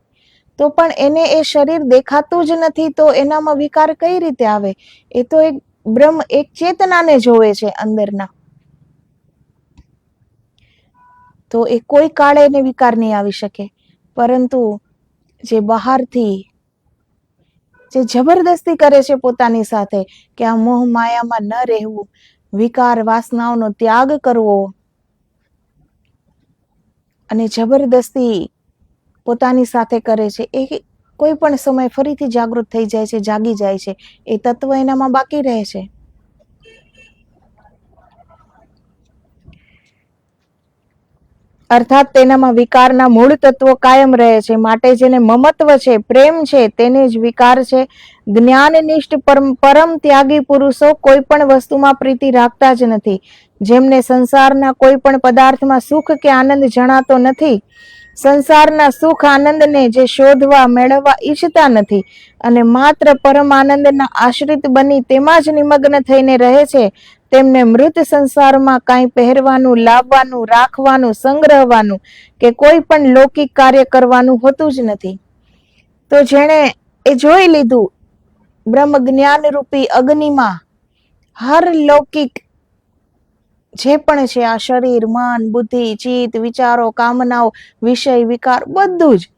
તો પણ એને એ શરીર દેખાતું જ નથી, તો એનામાં વિકાર કઈ રીતે આવે? એ તો એક બ્રહ્મ, એક ચેતનાને જોવે છે અંદરના, તો એ કોઈ કાળે એને વિકાર નહીં આવી શકે. પરંતુ જે બહારથી જે જબરદસ્તી કરે છે પોતાની સાથે કે આ મોહ માયામાં ન રહેવું, વિકાર વાસનાઓનો ત્યાગ કરવો, અને જબરદસ્તી પોતાની સાથે કરે છે, એ કોઈ પણ સમય ફરીથી જાગૃત થઈ જાય છે, જાગી જાય છે, એ તત્વ એનામાં બાકી રહે છે. અર્થાત તેનામાં વિકારના મૂળ તત્વો કાયમ રહે છે. માટે જેને મમત્વ છે, પ્રેમ છે, તેને જ વિકાર છે. જ્ઞાનનિષ્ઠ પરમ ત્યાગી પુરુષો કોઈ પણ વસ્તુમાં પ્રીતિ રાખતા જ નથી. જેમને સંસારના કોઈ પણ પદાર્થમાં સુખ કે આનંદ જણાતો નથી, સંસારના સુખ આનંદને જે શોધવા મેળવવા ઈચ્છતા નથી અને માત્ર પરમ આનંદના આશ્રિત બની તેમાં જ નિમગ્ન થઈને રહે છે, તેમને મૃત સંસારમાં કાંઈ પહેરવાનું, લાવવાનું, રાખવાનું, સંગ્રહવાનું કે કોઈ પણ લૌકિક કાર્ય કરવાનું હોતું જ નથી. તો જેણે એ જોઈ લીધું બ્રહ્મ જ્ઞાન રૂપી અગ્નિમાં હર લૌકિક જે પણ છે, આ શરીર, મન, બુદ્ધિ, ચિત્ત, વિચારો, કામનાઓ, વિષય, વિકાર, બધું જ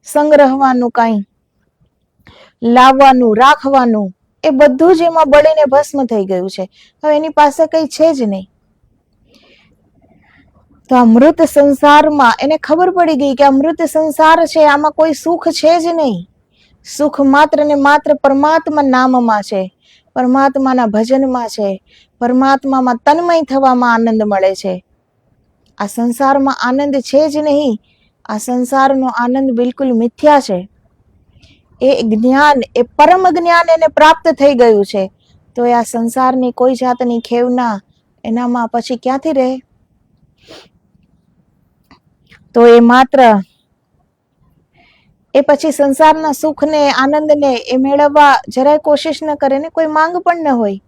સંગ્રહવાનું, કાંઈ લાવવાનું, રાખવાનું, એ બધું જ એમાં બળીને ભસ્મ થઈ ગયું છે. હવે એની પાસે કઈ છે જ નહીં. તો આ મૃત સંસારમાં એને ખબર પડી ગઈ કે આ મૃત સંસાર છે, આમાં કોઈ સુખ છે જ નહીં. સુખ માત્ર ને માત્ર પરમાત્મા નામમાં છે, પરમાત્માના ભજનમાં છે, પરમાત્મામાં તન્મય થવામાં આનંદ મળે છે. આ સંસારમાં આનંદ છે જ નહીં. આ સંસારનો આનંદ બિલકુલ મિથ્યા છે. એ જ્ઞાન, એ પરમ જ્ઞાન એને પ્રાપ્ત થઈ ગયું છે, તો એ આ સંસારની કોઈ જાતની ખેવના એનામાં પછી ક્યાંથી રહે? તો એ માત્ર એ પછી સંસારના સુખને, આનંદને એ મેળવવા જરાય કોશિશ ન કરે ને કોઈ માંગ પણ ન હોય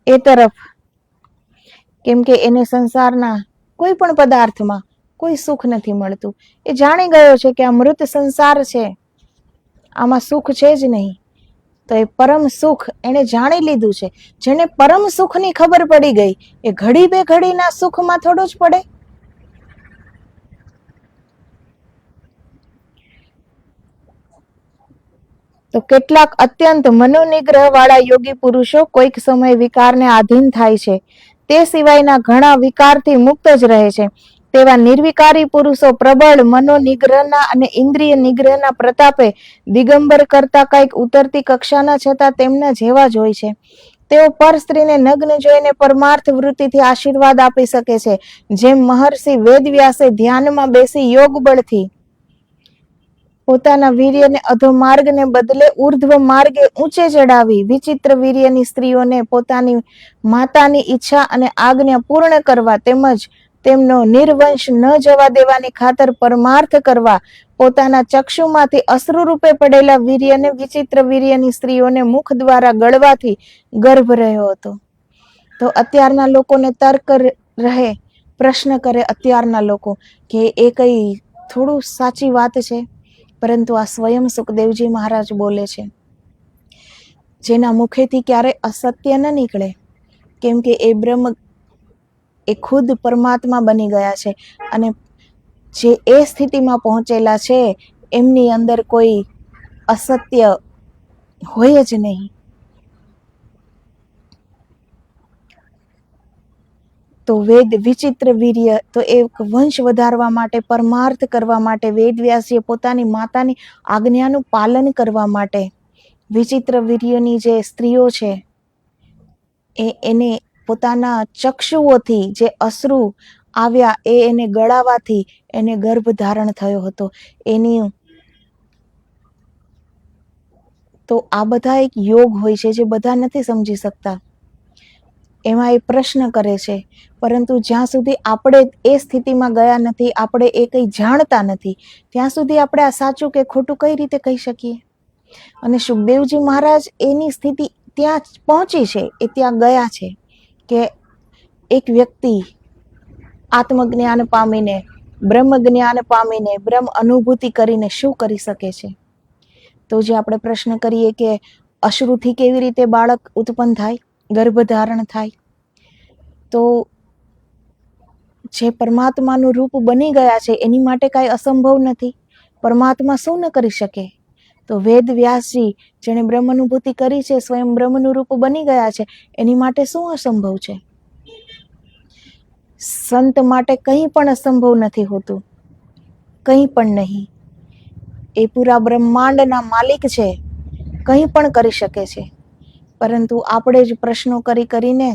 એ તરફ, કેમ કે એને સંસારના કોઈ પણ પદાર્થમાં કોઈ સુખ નથી મળતું. એ જાણી ગયો છે કે આ મૃત સંસાર છે, આમાં સુખ છે જ નહીં. તો એ પરમ સુખ એને જાણી લીધું છે. જેને પરમ સુખની ખબર પડી ગઈ એ ઘડી બે ઘડીના સુખમાં થોડો જ પડે. તો કેટલાક અત્યંત મનોનિગ્રહ વાળા યોગી પુરુષો કોઈક સમય વિકારને આધીન થાય છે, તે સિવાયના ઘણા વિકારથી મુક્ત જ રહે છે. તેવા નિર્વિકારી પુરુષો પ્રબળ મનોનિગ્રહના અને ઇન્દ્રિય નિગ્રહના પ્રતાપે દિગંબર કરતા કંઈક ઉતરતી કક્ષાના છતાં તેમના જેવા જ હોય છે. તેઓ પર સ્ત્રીને નગ્ન જોઈને પરમાર્થ વૃત્તિથી આશીર્વાદ આપી શકે છે. જેમ મહર્ષિ વેદવ્યાસે ધ્યાનમાં બેસી યોગ બળથી પોતાના વીર્યને અધોમાર્ગને બદલે ઉર્ધ્વ માર્ગે ઊંચે ચડાવી વિચિત્ર વીર્યની સ્ત્રીઓને પોતાની માતાની ઈચ્છા અને આજ્ઞા પૂર્ણ કરવા તેમજ તેમનો નિર્વંશ ન જવા દેવાની ખાતર પરમાર્થ કરવા પોતાના ચક્ષુમાંથી અશ્રુ રૂપે પડેલા વીર્યને વિચિત્ર વીર્યની સ્ત્રીઓને મુખ દ્વારા ગળવાથી ગર્ભ રહ્યો હતો. તો અત્યારના લોકોને તર્ક રહે, પ્રશ્ન કરે અત્યારના લોકો કે એ કઈ થોડું સાચી વાત છે, પરંતુ આ સ્વયં સુખદેવજી મહારાજ બોલે છે, જેના મુખેથી ક્યારે અસત્ય ન નીકળે, કેમ કે એ બ્રહ્મ, એ ખુદ પરમાત્મા બની ગયા છે, અને જે એ સ્થિતિમાં પહોંચેલા છે એમની અંદર કોઈ અસત્ય હોય જ નહીં. તો વેદ વિચિત્ર વીર્ય, તો એક વંશ વધારવા માટે, પરમાર્થ કરવા માટે, વેદ વ્યાસીએ પોતાની માતાની આજ્ઞાનું પાલન કરવા માટે વિચિત્ર વીર્યની જે સ્ત્રીઓ છે એને પોતાના ચક્ષુઓથી જે અશ્રુ આવ્યા એને ગળાવાથી એને ગર્ભ ધારણ થયો હતો. એની તો આ બધા એક યોગ હોય છે જે બધા નથી સમજી શકતા. એમાં એ પ્રશ્ન કરે છે, પરંતુ જ્યાં સુધી આપણે એ સ્થિતિમાં ગયા નથી, આપણે એ કંઈ જાણતા નથી, ત્યાં સુધી આપણે આ સાચું કે ખોટું કઈ રીતે કહી શકીએ. અને સુખદેવજી મહારાજ એની સ્થિતિ ત્યાં પહોંચી છે, એ ત્યાં ગયા છે કે એક વ્યક્તિ આત્મજ્ઞાન પામીને, બ્રહ્મ જ્ઞાન પામીને, બ્રહ્મ અનુભૂતિ કરીને શું કરી શકે છે. તો જે આપણે પ્રશ્ન કરીએ કે અશ્રુથી કેવી રીતે બાળક ઉત્પન્ન થાય, ગર્ભધારણ થાય, તો જે પરમાત્માનું રૂપ બની ગયા છે એની માટે કાંઈ અસંભવ નથી. પરમાત્મા શું ન કરી શકે? તો વેદ વ્યાસજી જેણે બ્રહ્મ અનુભૂતિ કરી છે, સ્વયં બ્રહ્મનું રૂપ બની ગયા છે, એની માટે શું અસંભવ છે? સંત માટે કંઈ પણ અસંભવ નથી હોતું, કંઈ પણ નહીં. એ પૂરા બ્રહ્માંડના માલિક છે, કંઈ પણ કરી શકે છે. પરંતુ આપણે જ પ્રશ્નો કરીને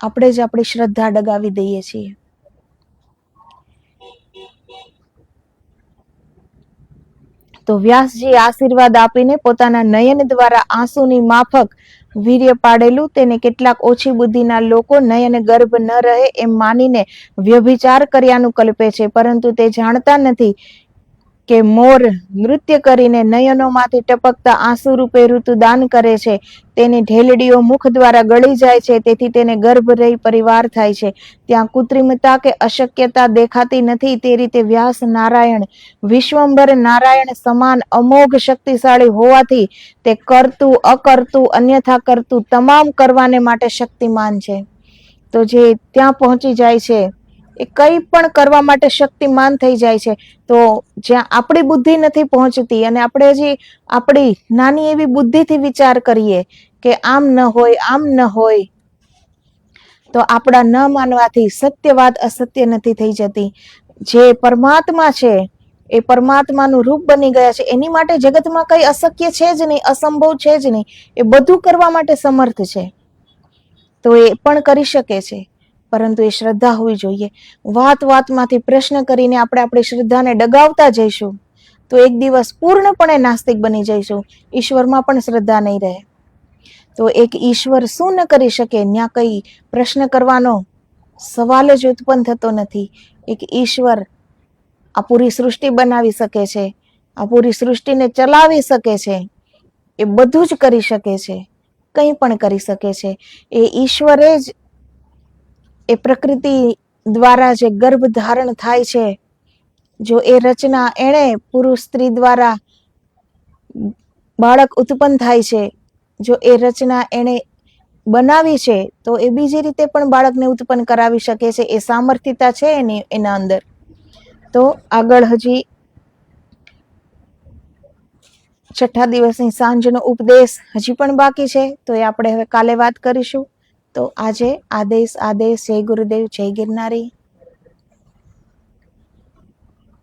આપણે જ આપણી શ્રદ્ધા ડગાવી દઈએ છીએ. તો વ્યાસજી આશીર્વાદ આપીને પોતાના નયન દ્વારા આંસુની માફક વીર્ય પાડેલું તેને કેટલાક ઓછી બુદ્ધિના લોકો નયન ગર્ભ ન રહે એમ માનીને વ્યભિચાર કર્યાનું કલ્પે છે, પરંતુ તે જાણતા નથી કે મોર નૃત્ય કરીને નયનોમાંથી ટપકતા આંસુ રૂપે ઋતુદાન કરે છે. તેની ઢેલડીઓ મુખ દ્વારા ગળી જાય છે, તેથી તેને ગર્ભ રહી પરિવાર થાય છે. ત્યાં કૃત્રિમતા કે અશક્યતા દેખાતી નથી. તે રીતે વ્યાસ નારાયણ વિશ્વંભર નારાયણ સમાન અમોઘ શક્તિશાળી હોવાથી તે કરતું, અકર્તું, અન્યથા કરતું તમામ કરવાને માટે શક્તિમાન છે. તો જે ત્યાં પહોંચી જાય છે એ કંઈ પણ કરવા માટે શક્તિમાન થઈ જાય છે. તો જ્યાં આપણી બુદ્ધિ નથી પહોંચતી અને આપણે હજી આપણી નાની એવી બુદ્ધિથી વિચાર કરીએ કે આમ ન હોય, આમ ન હોય, તો આપણા ન માનવાથી સત્ય વાત અસત્ય નથી થઈ જતી. જે પરમાત્મા છે એ પરમાત્માનું રૂપ બની ગયા છે, એની માટે જગતમાં કઈ અશક્ય છે જ નહીં, અસંભવ છે જ નહીં. એ બધું કરવા માટે સમર્થ છે, તો એ પણ કરી શકે છે, પરંતુ એ શ્રદ્ધા હોવી જોઈએ. વાત વાતમાંથી પ્રશ્ન કરીને આપણે આપણી શ્રદ્ધાને ડગાવતા જઈશું તો એક દિવસ પૂર્ણપણે નાસ્તિક બની જઈશું. ઈશ્વરમાં પણ શ્રદ્ધા નહીં રહે. તો એક ઈશ્વર શું ન કરી શકે, ત્યાં કઈ પ્રશ્ન કરવાનો સવાલ જ ઉત્પન્ન થતો નથી. એક ઈશ્વર આ પૂરી સૃષ્ટિ બનાવી શકે છે, આ પૂરી સૃષ્ટિને ચલાવી શકે છે, એ બધું જ કરી શકે છે, કંઈ પણ કરી શકે છે. એ ઈશ્વરે જ એ પ્રકૃતિ દ્વારા જે ગર્ભ ધારણ થાય છે, જો એ રચના એણે પુરુષ સ્ત્રી દ્વારા બાળક ઉત્પન્ન થાય છે, જો એ રચના એણે બનાવી છે, તો એ બીજી રીતે પણ બાળકને ઉત્પન્ન કરાવી શકે છે. એ સામર્થ્યતા છે એના અંદર. તો આગળ હજી 6ઠા દિવસની સાંજનો ઉપદેશ હજી પણ બાકી છે, તો એ આપણે હવે કાલે વાત કરીશું. તો આજે આદેશ. જય ગુરુદેવ, જય ગિરનારી.